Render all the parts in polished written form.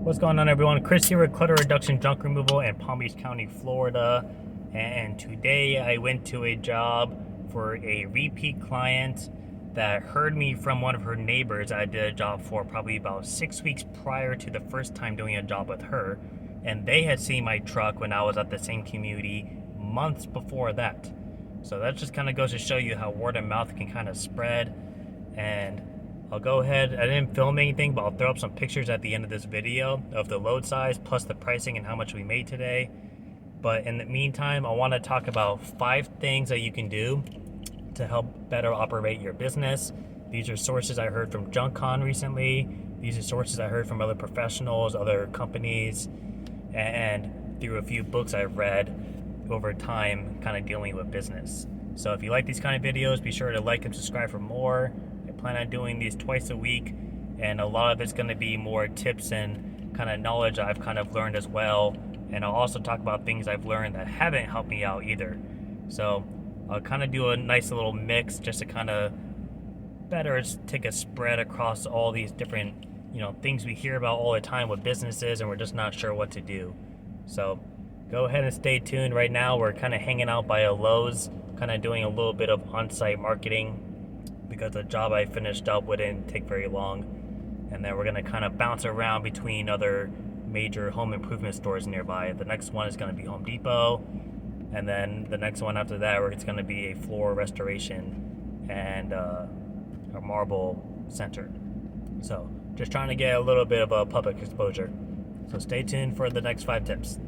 What's going on, everyone? Chris here with Clutter Reduction Junk Removal in Palm Beach County, Florida. And today I went to a job for a repeat client that heard me from one of her neighbors I did a job for probably about 6 weeks prior to the first time doing a job with her. And they had seen my truck when I was at the same community months before that. So that just kind of goes to show you how word of mouth can kind of spread. And I'll go ahead, I didn't film anything, but I'll throw up some pictures at the end of this video of the load size plus the pricing and how much we made today. But in the meantime, I want to talk about 5 things that you can do to help better operate your business. These are sources I heard from JunkCon recently. These are sources I heard from other professionals, other companies, and through a few books I've read over time kind of dealing with business. So if you like these kind of videos, be sure to like and subscribe for more. I plan on doing these twice a week, and a lot of it's going to be more tips and kind of knowledge I've kind of learned as well. And I'll also talk about things I've learned that haven't helped me out either. So I'll kind of do a nice little mix just to kind of better take a spread across all these different, things we hear about all the time with businesses, and we're just not sure what to do. So go ahead and stay tuned. Right now we're kind of hanging out by a Lowe's, kind of doing a little bit of on-site marketing because the job I finished up wouldn't take very long. And then we're going to kind of bounce around between other major home improvement stores nearby. The next one is going to be Home Depot, and then the next one after that it's going to be a floor restoration and a marble center. So just trying to get a little bit of a public exposure. So stay tuned for the next 5 tips.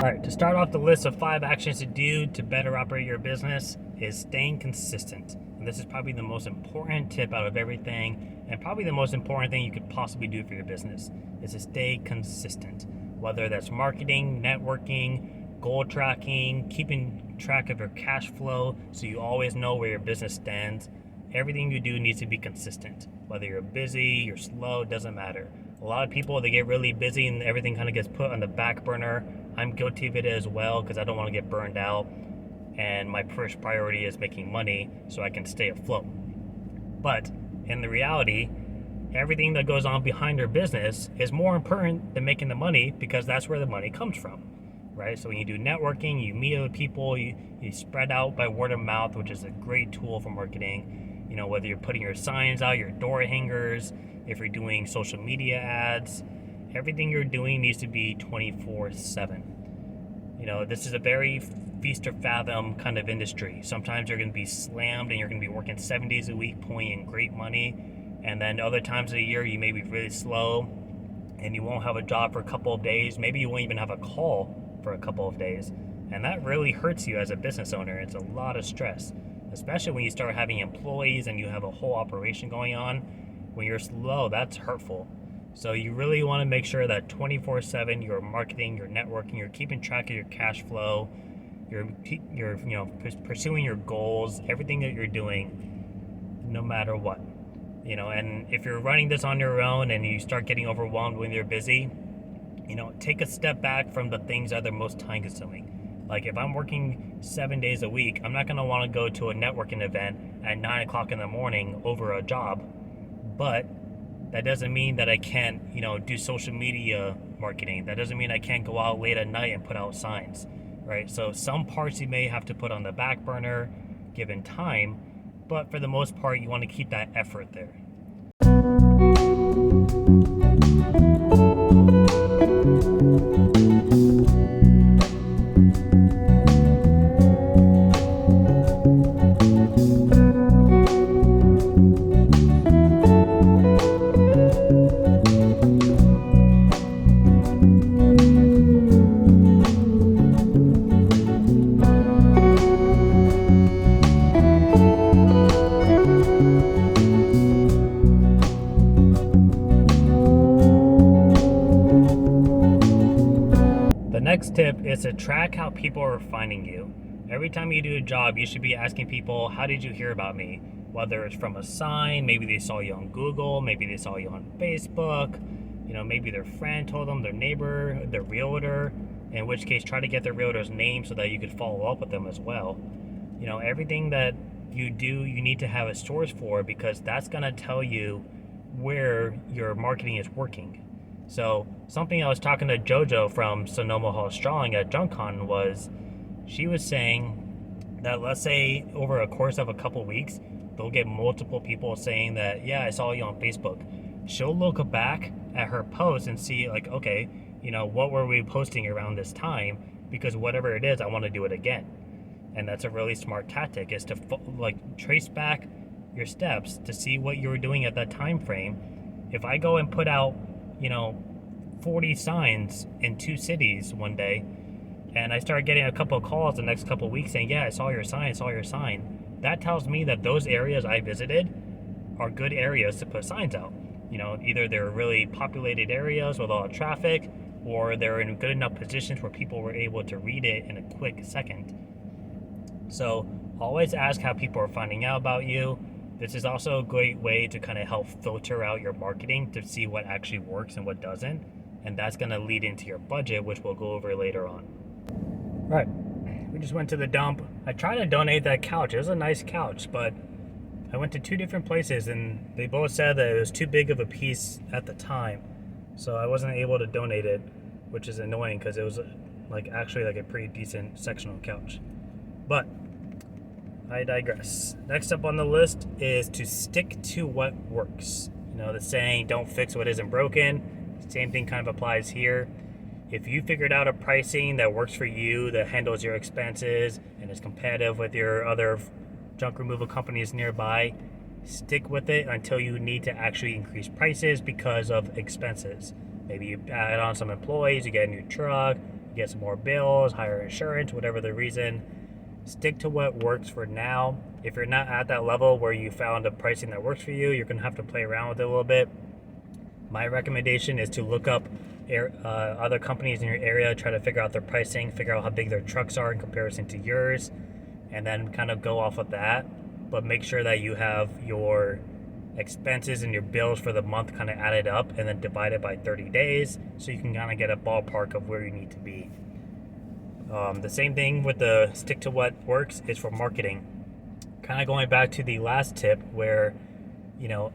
Alright, to start off the list of 5 actions to do to better operate your business is staying consistent. And this is probably the most important tip out of everything, and probably the most important thing you could possibly do for your business is to stay consistent. Whether that's marketing, networking, goal tracking, keeping track of your cash flow so you always know where your business stands. Everything you do needs to be consistent. Whether you're busy, you're slow, it doesn't matter. A lot of people, they get really busy and everything kind of gets put on the back burner. I'm guilty of it as well because I don't want to get burned out. And my first priority is making money so I can stay afloat. But in the reality, everything that goes on behind your business is more important than making the money because that's where the money comes from, right? So when you do networking, you meet other people, you spread out by word of mouth, which is a great tool for marketing. Whether you're putting your signs out, your door hangers, if you're doing social media ads, everything you're doing needs to be 24/7. This is a very feast or fathom kind of industry. Sometimes you're going to be slammed and you're going to be working 7 days a week, pulling in great money. And then other times of the year, you may be really slow and you won't have a job for a couple of days. Maybe you won't even have a call for a couple of days. And that really hurts you as a business owner. It's a lot of stress, especially when you start having employees and you have a whole operation going on. When you're slow, that's hurtful. So you really want to make sure that 24/7 you're marketing, you're networking, you're keeping track of your cash flow, you're pursuing your goals, everything that you're doing, no matter what. And if you're running this on your own and you start getting overwhelmed when you're busy, take a step back from the things that are most time consuming. Like if I'm working 7 days a week, I'm not going to want to go to a networking event at 9 o'clock in the morning over a job. But that doesn't mean that I can't, do social media marketing. That doesn't mean I can't go out late at night and put out signs, right? So some parts you may have to put on the back burner given time, but for the most part, you want to keep that effort there. Next tip is to track how people are finding you. Every time you do a job, you should be asking people, how did you hear about me? Whether it's from a sign, maybe they saw you on Google, maybe they saw you on Facebook, maybe their friend told them, their neighbor, their realtor, in which case try to get their realtor's name so that you could follow up with them as well. Everything that you do, you need to have a source for, because that's going to tell you where your marketing is working. So something I was talking to JoJo from Sonoma Hall Strong at JunkCon was, she was saying that, let's say over a course of a couple weeks, they'll get multiple people saying that, yeah, I saw you on Facebook. She'll look back at her posts and see, like, okay, what were we posting around this time? Because whatever it is, I want to do it again. And that's a really smart tactic, is to trace back your steps to see what you were doing at that time frame. If I go and put out 40 signs in 2 cities one day, and I start getting a couple of calls the next couple of weeks saying, yeah, I saw your sign, that tells me that those areas I visited are good areas to put signs out. Either they're really populated areas with a lot of traffic, or they're in good enough positions where people were able to read it in a quick second. So always ask how people are finding out about you. This is also a great way to kind of help filter out your marketing to see what actually works and what doesn't. And that's going to lead into your budget, which we'll go over later on. Right. We just went to the dump. I tried to donate that couch. It was a nice couch, but I went to 2 different places and they both said that it was too big of a piece at the time. So I wasn't able to donate it, which is annoying because it was actually a pretty decent sectional couch. But I digress. Next up on the list is to stick to what works. The saying, don't fix what isn't broken. Same thing kind of applies here. If you figured out a pricing that works for you, that handles your expenses and is competitive with your other junk removal companies nearby, stick with it until you need to actually increase prices because of expenses. Maybe you add on some employees, you get a new truck, you get some more bills, higher insurance, whatever the reason. Stick to what works for now. If you're not at that level where you found a pricing that works for you, you're going to have to play around with it a little bit. My recommendation is to look up other companies in your area, try to figure out their pricing, figure out how big their trucks are in comparison to yours, and then kind of go off of that. But make sure that you have your expenses and your bills for the month kind of added up and then divided by 30 days so you can kind of get a ballpark of where you need to be. The same thing with the stick to what works is for marketing. Kind of going back to the last tip where,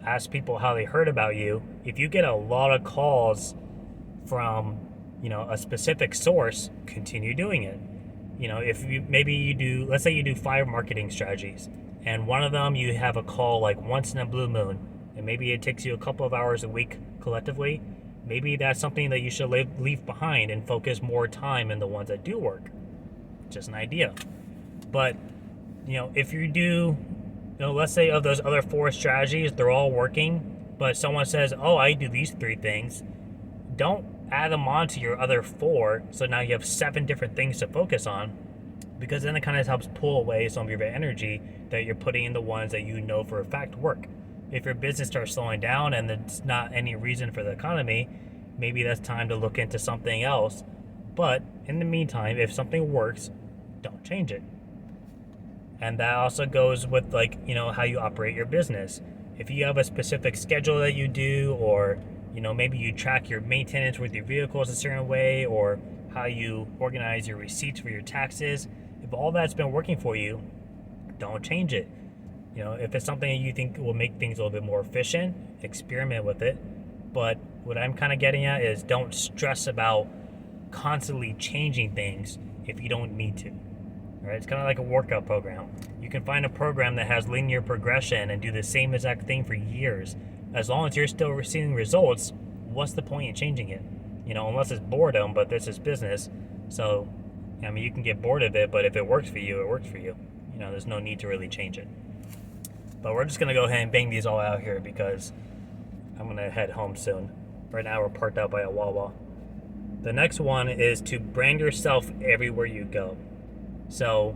ask people how they heard about you. If you get a lot of calls from, a specific source, continue doing it. If you do, let's say you do 5 marketing strategies, and one of them you have a call once in a blue moon, and maybe it takes you a couple of hours a week collectively. Maybe that's something that you should leave behind and focus more time in the ones that do work. Just an idea. But, if you do, let's say of those other 4 strategies, they're all working, but someone says, oh, I do these 3 things, don't add them on to your other 4, so now you have 7 different things to focus on, because then it kind of helps pull away some of your energy that you're putting in the ones that you know for a fact work. If your business starts slowing down and there's not any reason for the economy, maybe that's time to look into something else. But in the meantime, if something works, don't change it. And that also goes with how you operate your business. If you have a specific schedule that you do, or maybe you track your maintenance with your vehicles a certain way, or how you organize your receipts for your taxes, if all that's been working for you, don't change it. If it's something that you think will make things a little bit more efficient, experiment with it. But what I'm kind of getting at is, don't stress about constantly changing things if you don't need to. Right? It's kind of like a workout program. You can find a program that has linear progression and do the same exact thing for years. As long as you're still receiving results, what's the point in changing it? Unless it's boredom, but this is business. So, you can get bored of it, but if it works for you, it works for you. There's no need to really change it. But we're just going to go ahead and bang these all out here because I'm going to head home soon. Right now we're parked out by a Wawa. The next one is to brand yourself everywhere you go. So,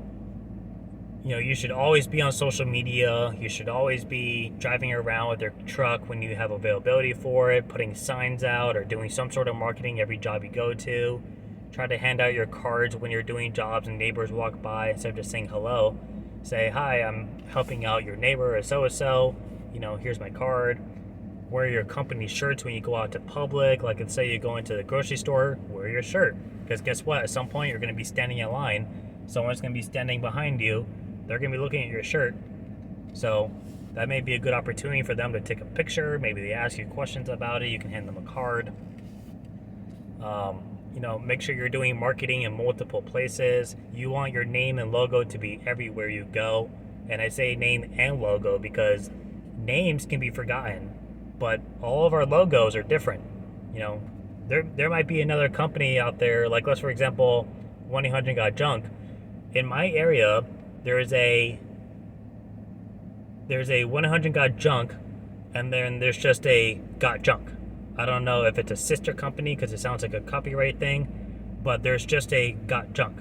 you should always be on social media. You should always be driving around with your truck when you have availability for it, putting signs out or doing some sort of marketing every job you go to. Try to hand out your cards when you're doing jobs and neighbors walk by instead of just saying hello. Say, hi, I'm helping out your neighbor or so-and-so. Here's my card. wear your company shirts when you go out to public. Like, let's say you go into the grocery store, wear your shirt. Because guess what? At some point, you're going to be standing in line. Someone's going to be standing behind you. They're going to be looking at your shirt. So that may be a good opportunity for them to take a picture. Maybe they ask you questions about it. You can hand them a card. Make sure you're doing marketing in multiple places. You want your name and logo to be everywhere you go. And I say name and logo because names can be forgotten, but all of our logos are different. There might be another company out there, like, let's for example, 1-800-GOT-JUNK. In my area, there's a 1-800-GOT-JUNK, and then there's just a Got Junk. I don't know if it's a sister company because it sounds like a copyright thing, but there's just a Got Junk,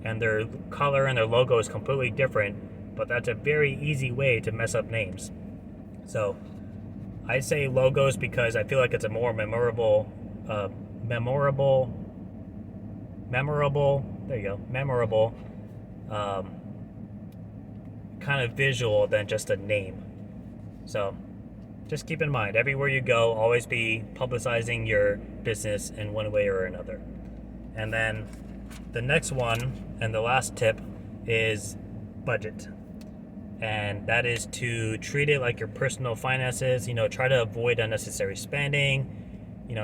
and their color and their logo is completely different. But that's a very easy way to mess up names. So I say logos because I feel like it's a more memorable, kind of visual than just a name. So just keep in mind, everywhere you go, always be publicizing your business in one way or another. And then the next one and the last tip is budget. And that is to treat it like your personal finances. Try to avoid unnecessary spending.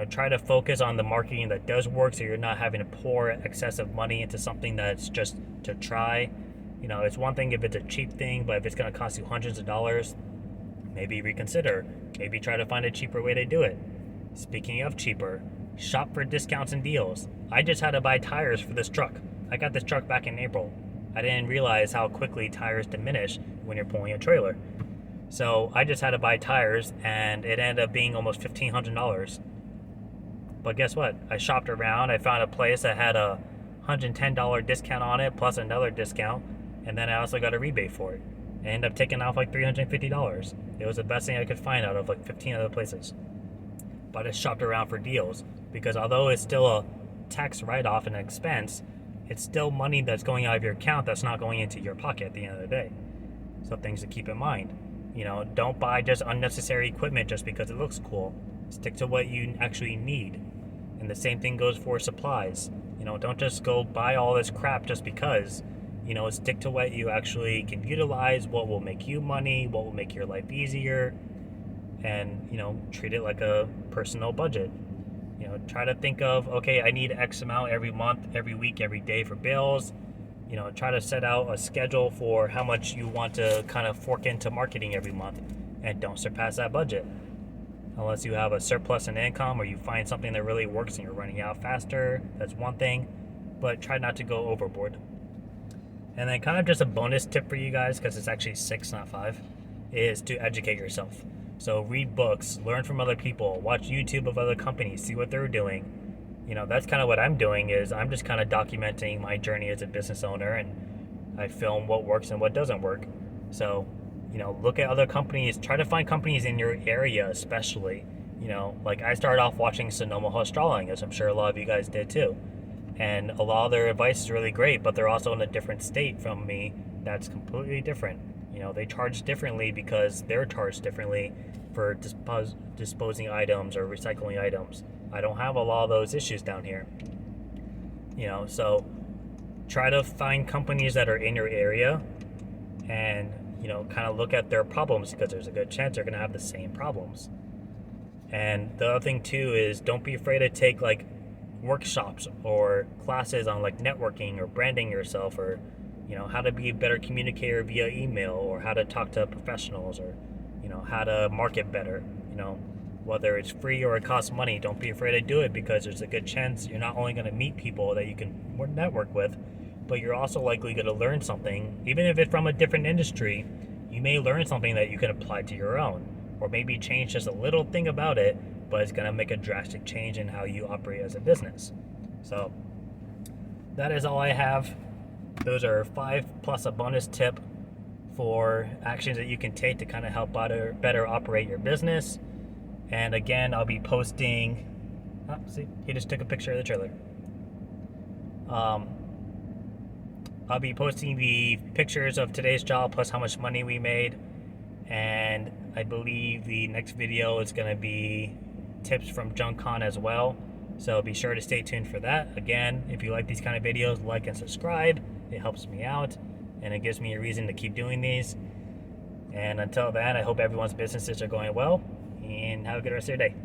Try to focus on the marketing that does work, so you're not having to pour excessive money into something that's just to try. It's one thing if it's a cheap thing, but if it's going to cost you hundreds of dollars, maybe reconsider. Maybe try to find a cheaper way to do it. Speaking of cheaper, shop for discounts and deals. I just had to buy tires for this truck. I got this truck back in April. I didn't realize how quickly tires diminish when you're pulling a trailer. So I just had to buy tires, and it ended up being almost $1,500. But guess what? I shopped around. I found a place that had a $110 discount on it, plus another discount, and then I also got a rebate for it. I ended up taking off like $350. It was the best thing I could find out of like 15 other places. But I shopped around for deals, because although it's still a tax write-off and expense, it's still money that's going out of your account that's not going into your pocket at the end of the day. So things to keep in mind. Don't buy just unnecessary equipment just because it looks cool. Stick to what you actually need. And the same thing goes for supplies. Don't just go buy all this crap just because. Stick to what you actually can utilize, what will make you money, what will make your life easier, and, treat it like a personal budget. Try to think of, okay, I need X amount every month, every week, every day for bills. Try to set out a schedule for how much you want to kind of fork into marketing every month, and don't surpass that budget. Unless you have a surplus in income or you find something that really works and you're running out faster, that's one thing, but try not to go overboard. And then kind of just a bonus tip for you guys, because it's actually 6, not 5, is to educate yourself. So read books, learn from other people, watch YouTube of other companies, see what they're doing. That's kind of what I'm doing, is I'm just kind of documenting my journey as a business owner, and I film what works and what doesn't work. So, look at other companies, try to find companies in your area especially. Like I started off watching Sonoma Haustrauling, as I'm sure a lot of you guys did too. And a lot of their advice is really great, but they're also in a different state from me that's completely different. They charge differently because they're charged differently for disposing items or recycling items. I don't have a lot of those issues down here. So try to find companies that are in your area and, kind of look at their problems, because there's a good chance they're going to have the same problems. And the other thing too is don't be afraid to take like workshops or classes on like networking or branding yourself, or how to be a better communicator via email, or how to talk to professionals, or how to market better. Whether it's free or it costs money, don't be afraid to do it, because there's a good chance you're not only going to meet people that you can network with, but you're also likely going to learn something. Even if it's from a different industry, you may learn something that you can apply to your own, or maybe change just a little thing about it, but it's going to make a drastic change in how you operate as a business. So that is all I have. Those are 5 plus a bonus tip for actions that you can take to kind of help better operate your business. And again, I'll be posting. See, he just took a picture of the trailer. I'll be posting the pictures of today's job plus how much money we made. And I believe the next video is going to be tips from JunkCon as well. So be sure to stay tuned for that. Again, if you like these kind of videos, like and subscribe. It helps me out and it gives me a reason to keep doing these. And until then, I hope everyone's businesses are going well and have a good rest of your day.